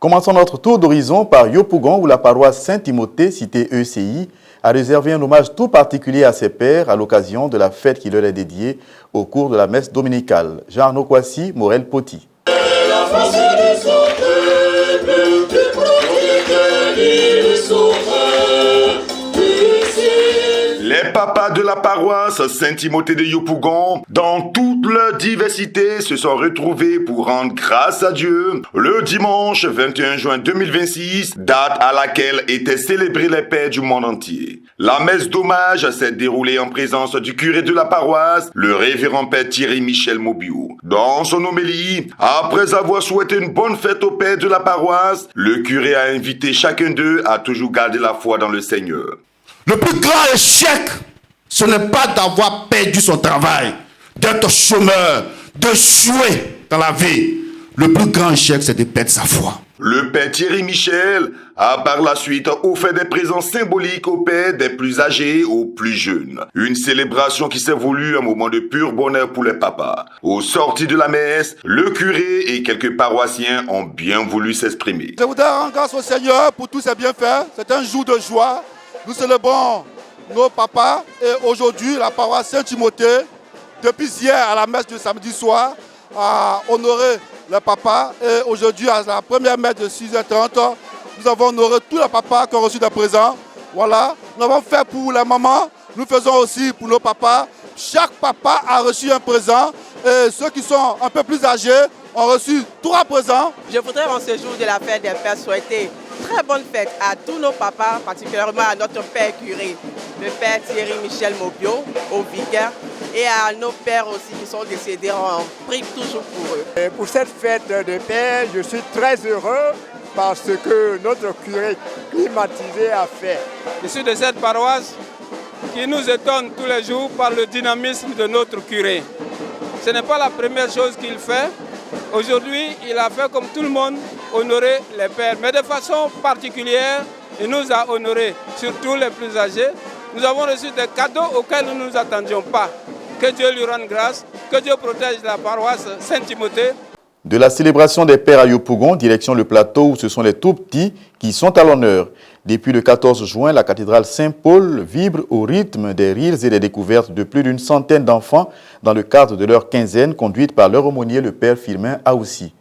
Commençons notre tour d'horizon par Yopougon, où la paroisse Saint-Timothée, cité ECI, a réservé un hommage tout particulier à ses pères à l'occasion de la fête qui leur est dédiée au cours de la messe dominicale. Jean-Arnaud Kwasi, Morel Poti. Les papas de la paroisse Saint-Timothée de Yopougon, dans toute leur diversité, se sont retrouvés pour rendre grâce à Dieu le dimanche 21 juin 2026, date à laquelle étaient célébrés les pères du monde entier. La messe d'hommage s'est déroulée en présence du curé de la paroisse, le révérend père Thierry Michel Maubiou. Dans son homélie, après avoir souhaité une bonne fête aux pères de la paroisse, le curé a invité chacun d'eux à toujours garder la foi dans le Seigneur. Le plus grand échec, ce n'est pas d'avoir perdu son travail, d'être chômeur, de jouer dans la vie. Le plus grand échec, c'est de perdre sa foi. Le père Thierry Michel a par la suite offert des présents symboliques aux pères des plus âgés aux plus jeunes. Une célébration qui s'est voulue un moment de pur bonheur pour les papas. Au sorti de la messe, le curé et quelques paroissiens ont bien voulu s'exprimer. Je voudrais rendre grâce au Seigneur pour tous ses bienfaits. C'est un jour de joie. Nous célébrons nos papas et aujourd'hui la paroisse Saint-Timothée, depuis hier à la messe du samedi soir, a honoré les papas et aujourd'hui à la première messe de 6h30, nous avons honoré tous les papas qui ont reçu des présents. Voilà, nous avons fait pour les mamans, nous faisons aussi pour nos papas. Chaque papa a reçu un présent et ceux qui sont un peu plus âgés ont reçu 3 présents. Je voudrais en ce jour de la fête des pères souhaiter très bonne fête à tous nos papas, particulièrement à notre père curé, le père Thierry Michel Maubiou, au vicaire, et à nos pères aussi qui sont décédés. On prie toujours pour eux. Et pour cette fête de père, je suis très heureux parce que notre curé climatisé a fait. Je suis de cette paroisse qui nous étonne tous les jours par le dynamisme de notre curé. Ce n'est pas la première chose qu'il fait. Aujourd'hui, il a fait comme tout le monde, honorer les pères. Mais de façon particulière, il nous a honorés, surtout les plus âgés. Nous avons reçu des cadeaux auxquels nous ne nous attendions pas. Que Dieu lui rende grâce, que Dieu protège la paroisse Saint-Timothée. De la célébration des pères à Yopougon, direction le plateau où ce sont les tout-petits qui sont à l'honneur. Depuis le 14 juin, la cathédrale Saint-Paul vibre au rythme des rires et des découvertes de plus d'une centaine d'enfants dans le cadre de leur quinzaine conduite par leur aumônier, le père Firmin Aoussi.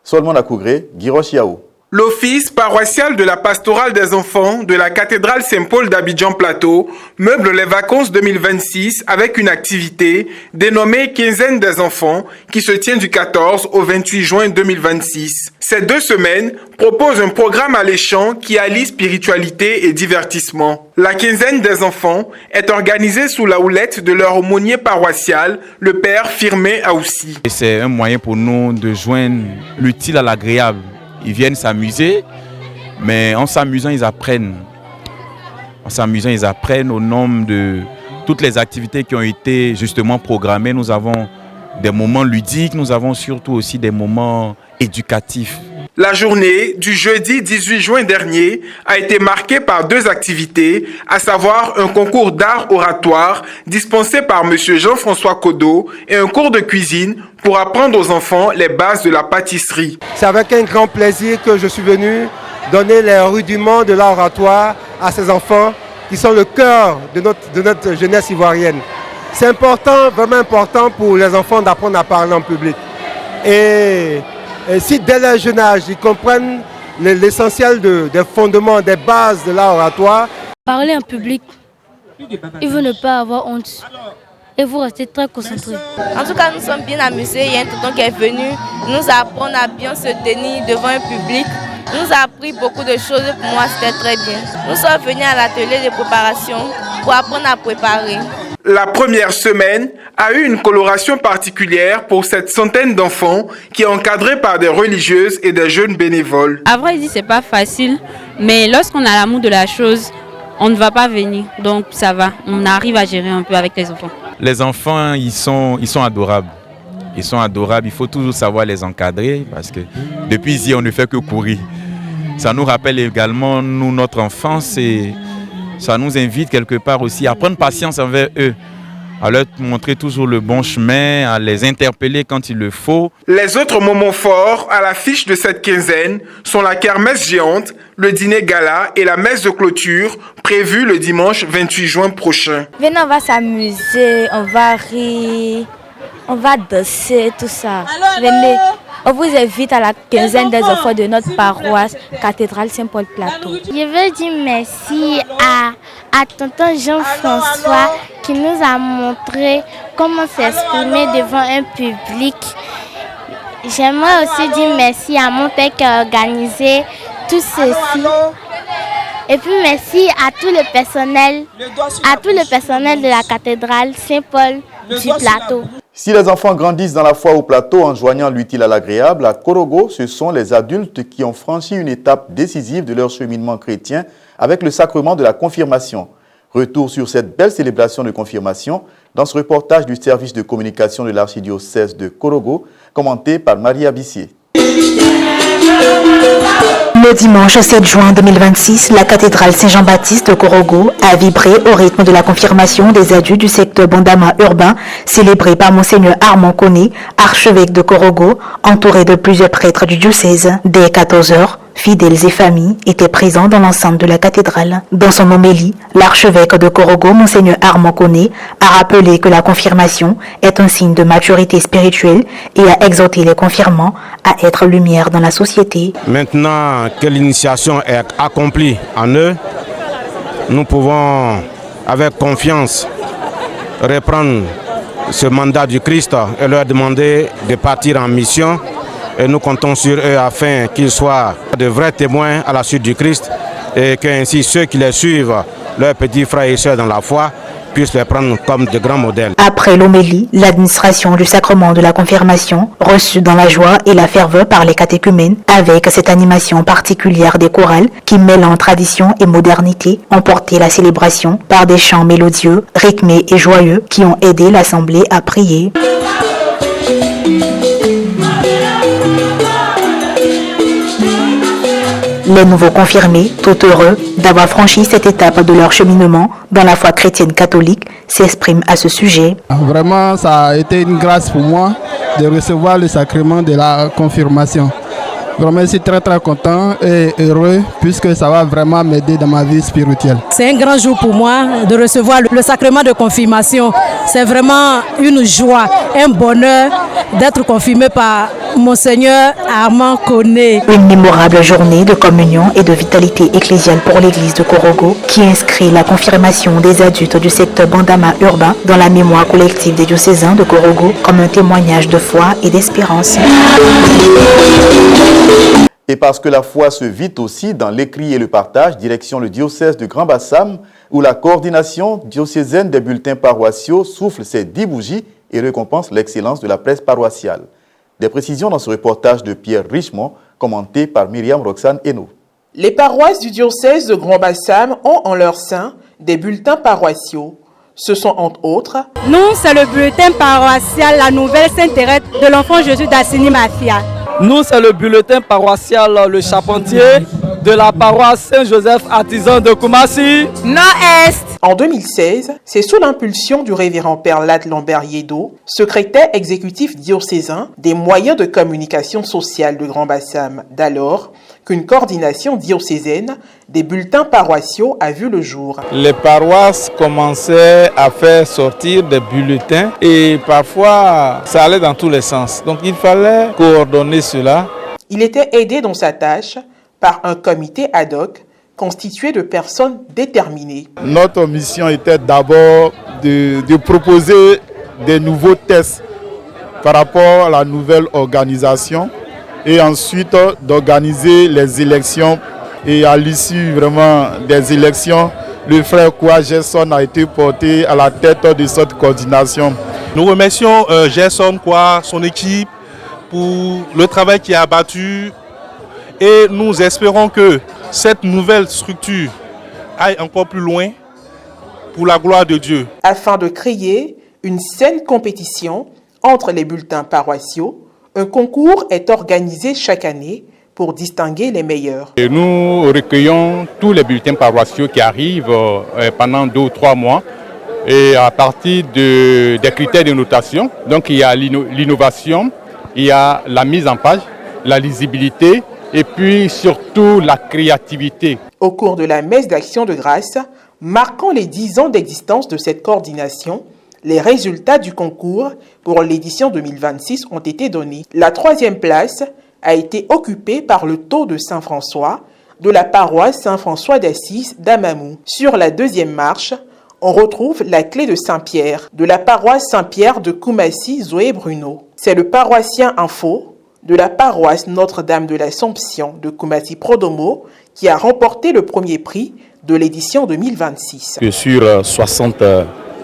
Solomon Akougré, Girosh Yao. L'office paroissial de la pastorale des enfants de la cathédrale Saint-Paul d'Abidjan Plateau meuble les vacances 2026 avec une activité dénommée Quinzaine des enfants qui se tient du 14 au 28 juin 2026. Ces 2 semaines proposent un programme alléchant qui allie spiritualité et divertissement. La Quinzaine des enfants est organisée sous la houlette de leur aumônier paroissial, le père Firmin Aoussi. C'est un moyen pour nous de joindre l'utile à l'agréable. Ils viennent s'amuser, mais en s'amusant, ils apprennent. En s'amusant, ils apprennent au nombre de toutes les activités qui ont été justement programmées. Nous avons des moments ludiques, nous avons surtout aussi des moments éducatifs. La journée du jeudi 18 juin dernier a été marquée par 2 activités, à savoir un concours d'art oratoire dispensé par M. Jean-François Kodo et un cours de cuisine pour apprendre aux enfants les bases de la pâtisserie. C'est avec un grand plaisir que je suis venu donner les rudiments de l'art oratoire à ces enfants qui sont le cœur de notre jeunesse ivoirienne. C'est important, vraiment important pour les enfants d'apprendre à parler en public. Et si dès leur jeune âge, ils comprennent l'essentiel des fondements, des bases de l'art oratoire. Parler en public, il veut ne pas avoir honte. Et vous restez très concentrés. En tout cas, nous sommes bien amusés. Il y a un tonton qui est venu nous apprendre à bien se tenir devant un public. Il nous a appris beaucoup de choses. Pour moi, c'était très bien. Nous sommes venus à l'atelier de préparation pour apprendre à préparer. La première semaine a eu une coloration particulière pour cette centaine d'enfants qui est encadrée par des religieuses et des jeunes bénévoles. À vrai dire, c'est pas facile, mais lorsqu'on a l'amour de la chose, on ne va pas venir. Donc ça va, on arrive à gérer un peu avec les enfants. Les enfants, ils sont adorables. Ils sont adorables, il faut toujours savoir les encadrer parce que depuis ici, on ne fait que courir. Ça nous rappelle également, nous, notre enfance et ça nous invite quelque part aussi à prendre patience envers eux, à leur montrer toujours le bon chemin, à les interpeller quand il le faut. Les autres moments forts à l'affiche de cette quinzaine sont la kermesse géante, le dîner gala et la messe de clôture prévue le dimanche 28 juin prochain. Venez, on va s'amuser, on va rire, on va danser, tout ça. Venez. On vous invite à la quinzaine des enfants de notre paroisse, Cathédrale Saint-Paul Plateau. Je veux dire merci à tonton Jean-François qui nous a montré comment s'exprimer devant un public. J'aimerais aussi dire merci à mon père qui a organisé tout ceci. Et puis merci à tout le personnel de la cathédrale Saint-Paul du Plateau. Si les enfants grandissent dans la foi au Plateau en joignant l'utile à l'agréable, à Korogo, ce sont les adultes qui ont franchi une étape décisive de leur cheminement chrétien avec le sacrement de la confirmation. Retour sur cette belle célébration de confirmation dans ce reportage du service de communication de l'archidiocèse de Korogo, commenté par Marie Abissier. Le dimanche 7 juin 2026, la cathédrale Saint-Jean-Baptiste de Korogo a vibré au rythme de la confirmation des adultes du secteur Bandama urbain, célébré par Monseigneur Armand Koné, archevêque de Korogo, entouré de plusieurs prêtres du diocèse. Dès 14h, fidèles et familles étaient présents dans l'enceinte de la cathédrale. Dans son homélie, l'archevêque de Korogo, Monseigneur Armand Koné, a rappelé que la confirmation est un signe de maturité spirituelle et a exhorté les confirmants à être lumière dans la société. Maintenant que l'initiation est accomplie en eux, nous pouvons avec confiance reprendre ce mandat du Christ et leur demander de partir en mission. Et nous comptons sur eux afin qu'ils soient de vrais témoins à la suite du Christ et qu'ainsi ceux qui les suivent, leurs petits frères et sœurs dans la foi, puissent les prendre comme de grands modèles. Après l'homélie, l'administration du sacrement de la confirmation, reçue dans la joie et la ferveur par les catéchumènes, avec cette animation particulière des chorales qui mêlant tradition et modernité, ont porté la célébration par des chants mélodieux, rythmés et joyeux qui ont aidé l'assemblée à prier. Les nouveaux confirmés, tout heureux d'avoir franchi cette étape de leur cheminement dans la foi chrétienne catholique, s'expriment à ce sujet. Vraiment, ça a été une grâce pour moi de recevoir le sacrement de la confirmation. Vraiment, je suis très content et heureux puisque ça va vraiment m'aider dans ma vie spirituelle. C'est un grand jour pour moi de recevoir le sacrement de confirmation. C'est vraiment une joie, un bonheur d'être confirmé par Monseigneur Armand Koné. Une mémorable journée de communion et de vitalité ecclésiale pour l'église de Korogo qui inscrit la confirmation des adultes du secteur Bandama urbain dans la mémoire collective des diocésains de Korogo comme un témoignage de foi et d'espérance. Et parce que la foi se vit aussi dans l'écrit et le partage, direction le diocèse de Grand-Bassam, où la coordination diocésaine des bulletins paroissiaux souffle ses 10 bougies et récompense l'excellence de la presse paroissiale. Des précisions dans ce reportage de Pierre Richemont, commenté par Myriam Roxane Hainaut. Les paroisses du diocèse de Grand-Bassam ont en leur sein des bulletins paroissiaux. Ce sont entre autres... Nous, c'est le bulletin paroissial La Nouvelle Sainte-Thérèse de l'Enfant Jésus d'Assini Mafia. Nous, c'est le bulletin paroissial Le Charpentier de la paroisse Saint-Joseph artisan de Koumassi. Nord-Est. En 2016, c'est sous l'impulsion du révérend Père Latte Lambert Yedo, secrétaire exécutif diocésain des moyens de communication sociale de Grand-Bassam d'alors, qu'une coordination diocésaine des bulletins paroissiaux a vu le jour. Les paroisses commençaient à faire sortir des bulletins et parfois ça allait dans tous les sens. Donc il fallait coordonner cela. Il était aidé dans sa tâche par un comité ad hoc constitué de personnes déterminées. Notre mission était d'abord de proposer des nouveaux tests par rapport à la nouvelle organisation et ensuite d'organiser les élections. Et à l'issue vraiment des élections, le frère Koua Gerson a été porté à la tête de cette coordination. Nous remercions Gerson Koua, son équipe, pour le travail qui a abattu. Et nous espérons que cette nouvelle structure aille encore plus loin pour la gloire de Dieu. Afin de créer une saine compétition entre les bulletins paroissiaux, un concours est organisé chaque année pour distinguer les meilleurs. Et nous recueillons tous les bulletins paroissiaux qui arrivent pendant 2 ou 3 mois et à partir des critères de notation. Donc il y a l'innovation, il y a la mise en page, la lisibilité et puis surtout la créativité. Au cours de la messe d'action de grâce, marquant les 10 ans d'existence de cette coordination, les résultats du concours pour l'édition 2026 ont été donnés. La 3e place a été occupée par le taux de Saint-François de la paroisse Saint-François d'Assise d'Amamou. Sur la 2e marche, on retrouve la clé de Saint-Pierre de la paroisse Saint-Pierre de Koumassi Zoé Bruno. C'est le paroissien Info de la paroisse Notre-Dame de l'Assomption de Koumassi Prodomo qui a remporté le premier prix de l'édition 2026. Sur 60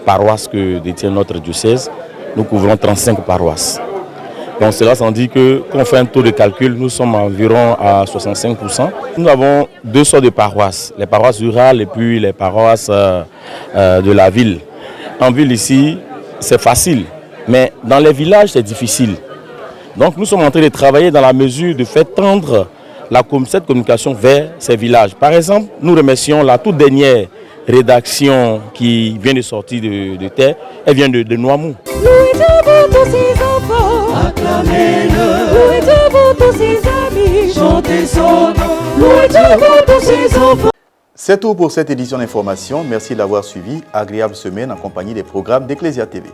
paroisses que détient notre diocèse, nous couvrons 35 paroisses. Donc cela s'en dit que quand on fait un taux de calcul, nous sommes environ à 65%. Nous avons 2 sortes de paroisses, les paroisses rurales et puis les paroisses de la ville. En ville ici, c'est facile, mais dans les villages, c'est difficile. Donc nous sommes en train de travailler dans la mesure de faire tendre cette communication vers ces villages. Par exemple, nous remercions la toute dernière rédaction qui vient de sortir de terre, elle vient de Noamou. C'est tout pour cette édition d'information. Merci de l'avoir suivi. Agréable semaine en compagnie des programmes d'Ecclesia TV.